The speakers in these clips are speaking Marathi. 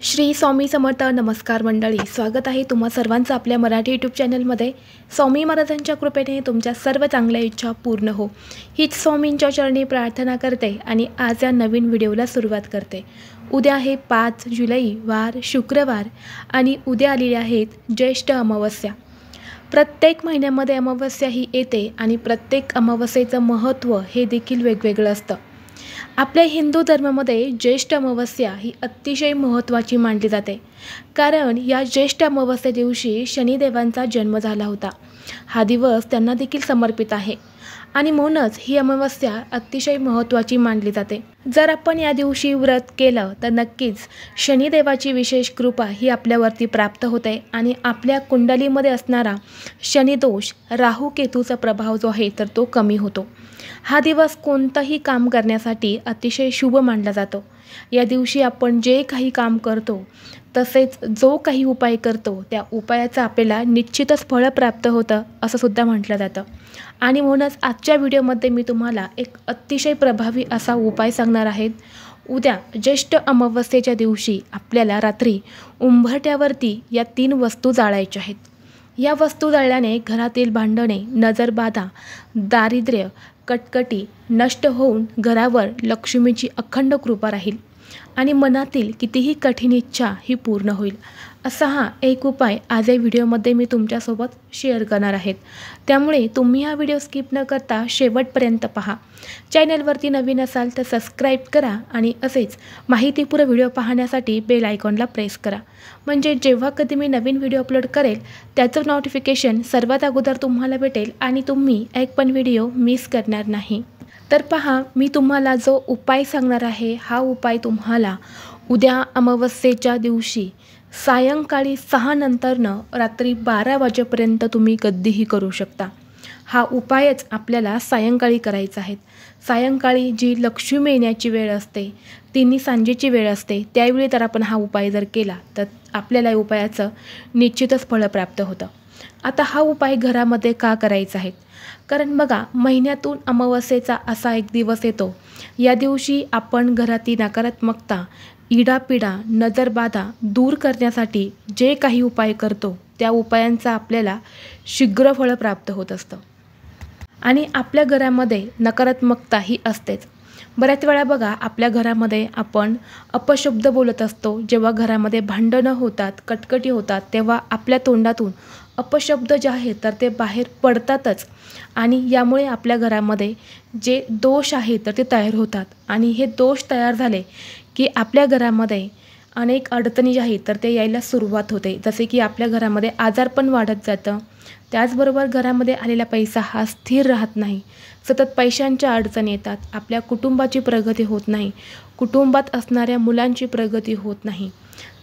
श्री स्वामी समर्थ. नमस्कार मंडळी, स्वागत आहे तुम्हा सर्वांचं आपल्या मराठी यूट्यूब चॅनलमध्ये. स्वामी महाराजांच्या कृपेने तुमच्या सर्व चांगल्या इच्छा पूर्ण हो, हीच स्वामींच्या चरणी प्रार्थना करते आणि आज या नवीन व्हिडिओला सुरुवात करते. उद्या आहे 5 जुलै, वार शुक्रवार आणि उद्या आलेली आहेत ज्येष्ठ अमावस्या. प्रत्येक महिन्यामध्ये अमावस्या ही येते आणि प्रत्येक अमावस्येचं महत्त्व हे देखील वेगवेगळं असतं. आपल्या हिंदू धर्मामध्ये ज्येष्ठ अमावस्या ही अतिशय महत्त्वाची मानली जाते, कारण या ज्येष्ठ अमावस्ये दिवशी शनिदेवांचा जन्म झाला होता. हा दिवस त्यांना देखील समर्पित आहे आणि म्हणूनच ही अमावस्या अतिशय महत्त्वाची मानली जाते. जर आपण या दिवशी व्रत केलं तर नक्कीच शनिदेवाची विशेष कृपा ही आपल्यावरती प्राप्त होते आणि आपल्या कुंडलीमध्ये असणारा शनिदोष, राहू केतूचा प्रभाव जो आहे तर तो कमी होतो. हा दिवस कोणतंही काम करण्यासाठी अतिशय शुभ मानला जातो. या दिवशी आपण जे काही काम करतो तसेच जो काही उपाय करतो त्या उपायाचं आपल्याला निश्चितच फळ प्राप्त होतं असं सुद्धा म्हटलं जातं. आणि म्हणूनच आजच्या व्हिडिओमध्ये मी तुम्हाला एक अतिशय प्रभावी असा उपाय सांगणार आहे. उद्या ज्येष्ठ अमावस्येच्या दिवशी आपल्याला रात्री उंबरठ्यावरती या 3 वस्तू जाळायच्या आहेत. या वस्तू जाळल्याने घरातील भांडणे, नजरबाधा, दारिद्र्य, कटकटी नष्ट होऊन घरावर लक्ष्मीची अखंड कृपा राहील आणि मनातील कितीही कठीण इच्छा ही पूर्ण होईल. असा हा एक उपाय आज या व्हिडिओमध्ये मी तुमच्यासोबत शेअर करणार आहे. त्यामुळे तुम्ही हा व्हिडिओ स्किप न करता शेवटपर्यंत पहा. चॅनलवरती नवीन असाल तर सबस्क्राईब करा आणि असेच माहितीपूर्ण व्हिडिओ पाहण्यासाठी बेल आयकॉनला प्रेस करा, म्हणजे जेव्हा कधी मी नवीन व्हिडिओ अपलोड करेल त्याचं नोटिफिकेशन सर्वात अगोदर तुम्हाला भेटेल आणि तुम्ही एक पण व्हिडिओ मिस करणार नाही. तर पहा, मी तुम्हाला जो उपाय सांगणार आहे हा उपाय तुम्हाला उद्या अमावस्येच्या दिवशी सायंकाळी 6 नंतरनं रात्री 12 वाजेपर्यंत तुम्ही कधीही करू शकता. हा उपायच आपल्याला सायंकाळी करायचा आहे. सायंकाळी जी लक्ष्मी येण्याची वेळ असते, तिन्ही सांजेची वेळ असते, त्यावेळी जर आपण हा उपाय जर केला तर आपल्याला या उपायाचं निश्चितच फळ प्राप्त होतं. आता हा उपाय घरामध्ये का करायचा आहे? कारण बघा, महिन्यातून अमावस्येचा असा एक दिवस येतो. या दिवशी आपण घरातील नकारात्मकता, इडापिडा, नजरबाधा दूर करण्यासाठी जे काही उपाय करतो त्या उपायांचा आपल्याला शीघ्र फळ प्राप्त होत असतं आणि आपल्या घरामध्ये नकारात्मकता ही असतेच. बऱ्याच वेळा बघा, आपल्या घरामध्ये आपण अपशब्द बोलत असतो. जेव्हा घरामध्ये भांडणं होतात, कटकटी होतात, तेव्हा आपल्या तोंडातून अपशब्द जे आहेत तर ते बाहेर पडतातच आणि यामुळे आपल्या घरामध्ये जे दोष आहेत तर ते तयार होतात आणि हे दोष तयार झाले की आपल्या घरामध्ये अनेक अडचणी ज्या आहेत तर ते यायला सुरुवात होते. जसे की आपल्या घरामध्ये आजारपण वाढत जातं, त्याचबरोबर घरामध्ये आलेला पैसा हा स्थिर राहत नाही, सतत पैशांच्या अडचणी येतात, आपल्या कुटुंबाची प्रगती होत नाही, कुटुंबात असणाऱ्या मुलांची प्रगती होत नाही,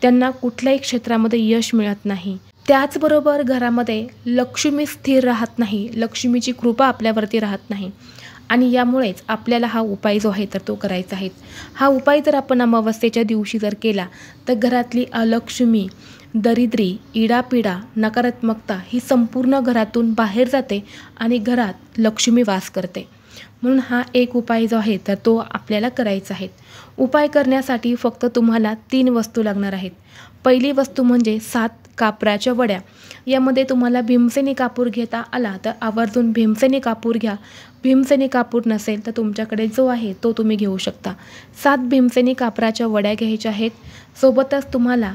त्यांना कुठल्याही क्षेत्रामध्ये यश मिळत नाही. त्याचबरोबर घरामध्ये लक्ष्मी स्थिर राहत नाही, लक्ष्मीची कृपा आपल्यावरती राहत नाही आणि यामुळेच आपल्याला हा उपाय जो आहे तर तो करायचा आहे. हा उपाय जर आपण अमावस्येच्या दिवशी जर केला तर घरातली अलक्ष्मी, दरिद्री, इडापिडा, नकारात्मकता ही संपूर्ण घरातून बाहेर जाते आणि घरात लक्ष्मी वास करते. म्हणून हा एक उपाय जो आहे तर तो आपल्याला करायचा आहे. उपाय करण्यासाठी फक्त तुम्हाला 3 वस्तू लागणार आहेत. पहिली वस्तू म्हणजे 7 कापराच्या वड्या. यामध्ये तुम्हाला भीमसेनी कापूर घेता आला तर आवर्जून भीमसेनी कापूर घ्या. भीमसेनी कापूर नसेल तर तुमच्याकडे जो आहे तो तुम्ही घेऊ शकता. 7 भीमसेनी कापराच्या वड्या घ्यायच्या आहेत. सोबतच तुम्हाला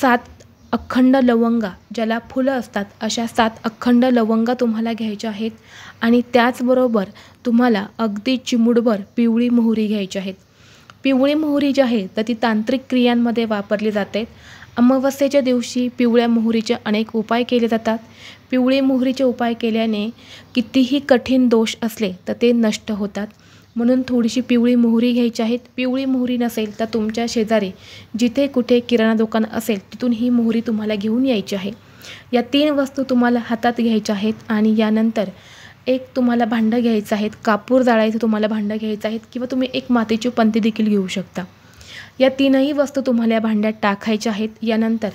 7 अखंड लवंगा, ज्याला फुलं असतात अशा 7 अखंड लवंगा तुम्हाला घ्यायच्या आहेत आणि त्याचबरोबर तुम्हाला अगदी चिमूटभर पिवळी मोहरी घ्यायची आहेत. पिवळी मोहरी जी आहे तर ती तांत्रिक क्रियांमध्ये वापरली जाते. अमावस्येच्या दिवशी पिवळ्या मोहरीचे अनेक उपाय केले जातात. पिवळी मोहरीचे उपाय केल्याने कितीही कठीण दोष असले तर ते नष्ट होतात. म्हणून थोडीशी पिवळी मोहरी घ्यायची आहेत. पिवळी मोहरी नसेल तर तुमच्या शेजारी जिथे कुठे किराणा दुकान असेल तिथून ही मोहरी तुम्हाला घेऊन यायची आहे. या 3 वस्तू तुम्हाला हातात घ्यायच्या आहेत आणि यानंतर एक तुम्हाला भांडं घ्यायचं आहे, कापूर जाळायचं तुम्हाला भांडं घ्यायचं आहे किंवा तुम्ही एक मातीची पंती देखील घेऊ शकता. या 3ही वस्तू तुम्हाला या भांड्यात टाकायच्या आहेत. यानंतर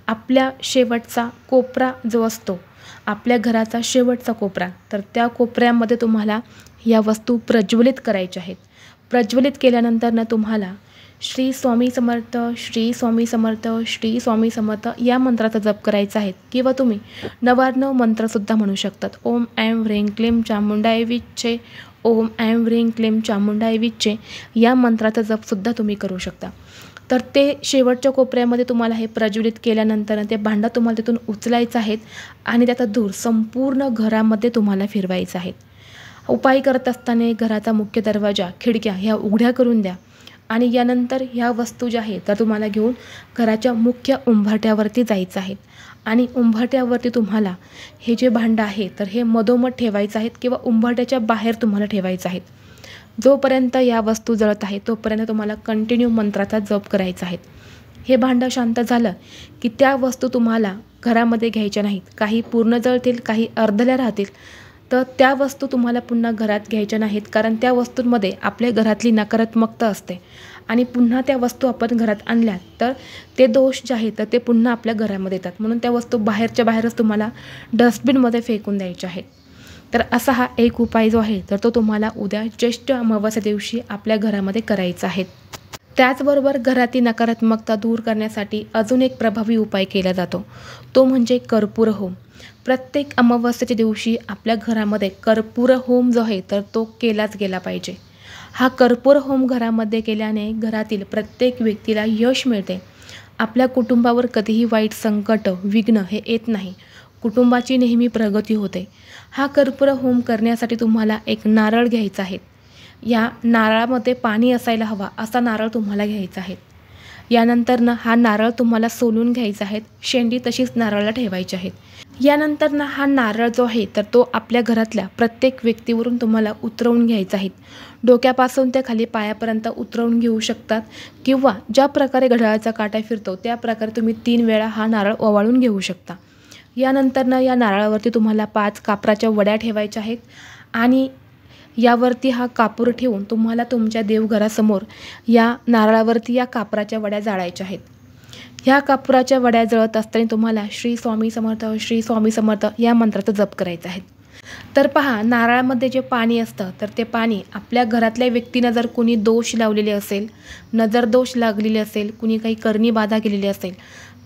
आपल्या शेवटचा कोपरा जो असतो, आपल्या घराचा शेवटचा कोपरा, तर त्या कोपऱ्यामध्ये तुम्हाला या वस्तू प्रज्वलित करायच्या आहेत. प्रज्वलित केल्यानंतर तुम्हाला श्री स्वामी समर्थ, श्री स्वामी समर्थ, श्री स्वामी समर्थ या मंत्राचा जप करायचा आहे किंवा तुम्ही 99 मंत्रसुद्धा म्हणू शकतात. ओम ऐं ह्रीं क्लीं चामुंडाय विच्चे, ओम ऐं ह्रीं क्लीं चामुंडाय विच्चे या मंत्राचा जपसुद्धा तुम्ही करू शकता. तर ते शेवटच्या कोपऱ्यामध्ये तुम्हाला हे प्रज्वलित केल्यानंतर ते भांडं तुम्हाला तिथून उचलायचं आहेत आणि त्याचा धूर संपूर्ण घरामध्ये तुम्हाला फिरवायचा आहे. उपाय करत असताना घराचा मुख्य दरवाजा, खिडक्या ह्या उघड्या करून द्या आणि यानंतर ह्या वस्तू ज्या आहेत तर तुम्हाला घेऊन घराच्या मुख्य उंबरठ्यावरती जायचं आहे आणि उंबरठ्यावरती तुम्हाला हे जे भांडं आहे तर हे मधोमध ठेवायचं आहे किंवा उंबरठ्याच्या बाहेर तुम्हाला ठेवायचं आहे. जोपर्यंत या वस्तू जळत आहे तोपर्यंत तुम्हाला कंटिन्यू मंत्राचा जप करायचा आहे. हे भांडं शांत झालं की त्या वस्तू तुम्हाला घरामध्ये घ्यायच्या नाहीत. काही पूर्ण जळतील, काही अर्धल्या राहतील. तर त्या वस्तू तुम्हाला पुन्हा घरात घ्यायच्या नाहीत, कारण त्या वस्तूंमध्ये आपल्या घरातली नकारात्मकता असते आणि पुन्हा त्या वस्तू आपण घरात आणल्या तर ते दोष जे आहेत तर ते पुन्हा आपल्या घरामध्ये येतात. म्हणून त्या वस्तू बाहेरच्या बाहेरच तुम्हाला डस्टबिनमध्ये फेकून द्यायच्या आहेत. तर असा हा एक उपाय जो आहे तर तो तुम्हाला उद्या ज्येष्ठ अमावास्या दिवशी आपल्या घरामध्ये करायचा आहे. त्याचबरोबर घरातील नकारात्मकता दूर करण्यासाठी अजून एक प्रभावी उपाय केला जातो, तो म्हणजे कर्पूर होम. प्रत्येक अमावस्येच्या दिवशी आपल्या घरामध्ये कर्पूर होम जो आहे तर तो केलाच गेला पाहिजे. हा कर्पूर होम घरामध्ये केल्याने घरातील प्रत्येक व्यक्तीला यश मिळते. आपल्या कुटुंबावर कधीही वाईट संकट, विघ्न हे येत नाही. कुटुंबाची नेहमी प्रगती होते. हा कर्पूर होम करण्यासाठी तुम्हाला एक नारळ घ्यायचा आहे. या नारळामध्ये पाणी असायला हवा असा नारळ तुम्हाला घ्यायचा आहे. यानंतर हा नारळ तुम्हाला सोलून घ्यायचा आहे. शेंडी तशीच नारळाला ठेवायची आहे. यानंतर हा नारळ जो आहे तर तो आपल्या घरातल्या प्रत्येक व्यक्तीवरून तुम्हाला उतरवून घ्यायचा आहे. डोक्यापासून ते खाली पायापर्यंत उतरवून घेऊ शकतात किंवा ज्या प्रकारे घड्याळाचा काटा फिरतो त्या प्रकारे तुम्ही 3 वेळा हा नारळ ओवाळून घेऊ शकता. यानंतर या नारळावरती तुम्हाला 5 कापराच्या वड्या ठेवायच्या आहेत आणि यावरती हा कापूर ठेवून तुम्हाला तुमच्या देवघरासमोर या नारळावरती या कापराच्या वड्या जाळायच्या आहेत. ह्या कापुराच्या वड्या जळत असताना तुम्हाला श्री स्वामी समर्थ, श्री स्वामी समर्थ या मंत्राचा जप करायचा आहे. तर पहा, नारळामध्ये जे पाणी असतं तर ते पाणी आपल्या घरातल्या व्यक्तीनं जर कुणी दोष लावलेले असेल, नजर दोष लागलेले असेल, कुणी काही करणी बाधा केलेली असेल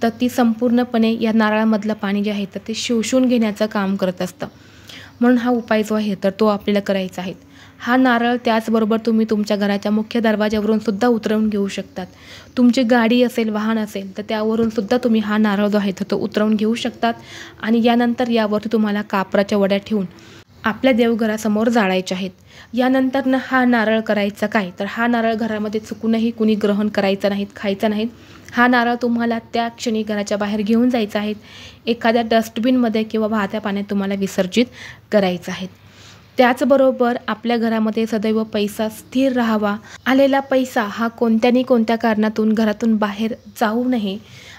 तर ती संपूर्णपणे या नारळामधलं पाणी जे आहे तर ते शोषून घेण्याचं काम करत असतं. म्हणून हा उपाय जो आहे तर तो आपल्याला करायचा आहे. हा नारळ त्याचबरोबर तुम्ही तुमच्या घराच्या मुख्य दरवाज्यावरून सुद्धा उतरवून घेऊ शकतात. तुमची गाडी असेल, वाहन असेल तर त्यावरून सुद्धा तुम्ही हा नारळ जो आहे तर तो उतरवून घेऊ शकतात आणि यानंतर यावरती तुम्हाला कापराच्या वड्या ठेवून आपल्या देवघरासमोर जाळायचे आहेत. यानंतर हा नारळ करायचा काय, तर हा नारळ घरामध्ये चुकूनही कुणी ग्रहण करायचं नाहीत, खायचं नाहीत. हा नारळ तुम्हाला त्या क्षणी घराच्या बाहेर घेऊन जायचा आहे. एखाद्या डस्टबिनमध्ये किंवा वाहत्या पाण्यात तुम्हाला विसर्जित करायचं आहे. त्याचबरोबर आपल्या घरामध्ये सदैव पैसा स्थिर राहावा. आलेला पैसा हा कोणत्या कारणातून घरातून बाहेर जाऊ नये.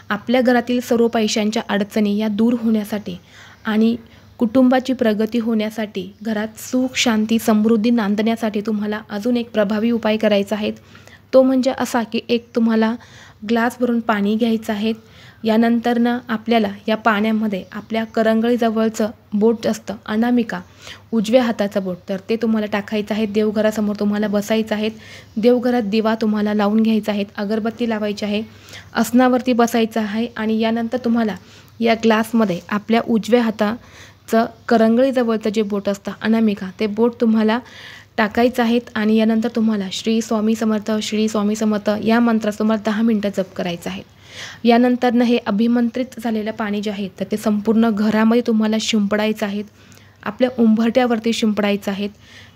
आपल्या घरातील सर्व पैशांच्या अडचणी या दूर होण्यासाठी आणि कुटुंबाची प्रगती होण्यासाठी, घरात सुख, शांती, समृद्धी नांदण्यासाठी तुम्हाला अजून एक प्रभावी उपाय करायचा आहे. तो म्हणजे असा की एक तुम्हाला ग्लास भरून पाणी घ्यायचं आहे. यानंतर आपल्याला या पाण्यामध्ये आपल्या करंगळीजवळचं बोट असतं, अनामिका, उजव्या हाताचं बोट, तर ते तुम्हाला टाकायचं आहे. देवघरासमोर तुम्हाला बसायचं आहे. देवघरात दिवा तुम्हाला लावून घ्यायचा आहे, अगरबत्ती लावायची आहे, आसनावरती बसायचं आहे आणि यानंतर तुम्हाला या ग्लासमध्ये आपल्या उजव्या हाताचं करंगळीजवळचं जे बोट असतं, अनामिका, ते बोट तुम्हाला टाकायचं आहे आणि यानंतर तुम्हाला श्री स्वामी समर्थ, श्री स्वामी समर्थ या मंत्राचं तुम्हाला 10 मिनिटं जप करायचं आहे. यानंतर हे अभिमंत्रित झालेलं पाणी जे आहे तर ते संपूर्ण घरामध्ये तुम्हाला शिंपडायचं आहे. आपल्या उंबरठ्यावरती शिंपडायचं आहे,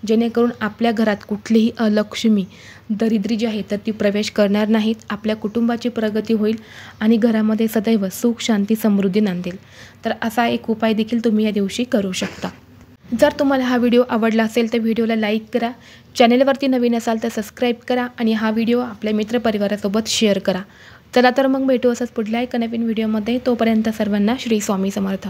जेणेकरून आपल्या घरात कुठलीही अलक्ष्मी, दरिद्री जी आहे तर ती प्रवेश करणार नाहीत. आपल्या कुटुंबाची प्रगती होईल आणि घरामध्ये सदैव सुख, शांती, समृद्धी नांदेल. तर असा एक उपाय देखील तुम्ही या दिवशी करू शकता. जर तुम्हाला हा व्हिडिओ आवडला असेल तर व्हिडिओला लाईक करा, चॅनेलवरती नवीन असाल तर सबस्क्राईब करा आणि हा व्हिडिओ आपल्या मित्रपरिवारासोबत शेअर करा. चला तर मग भेटू असंच पुढल्या एका नवीन व्हिडिओमध्ये. तोपर्यंत सर्वांना श्री स्वामी समर्थ.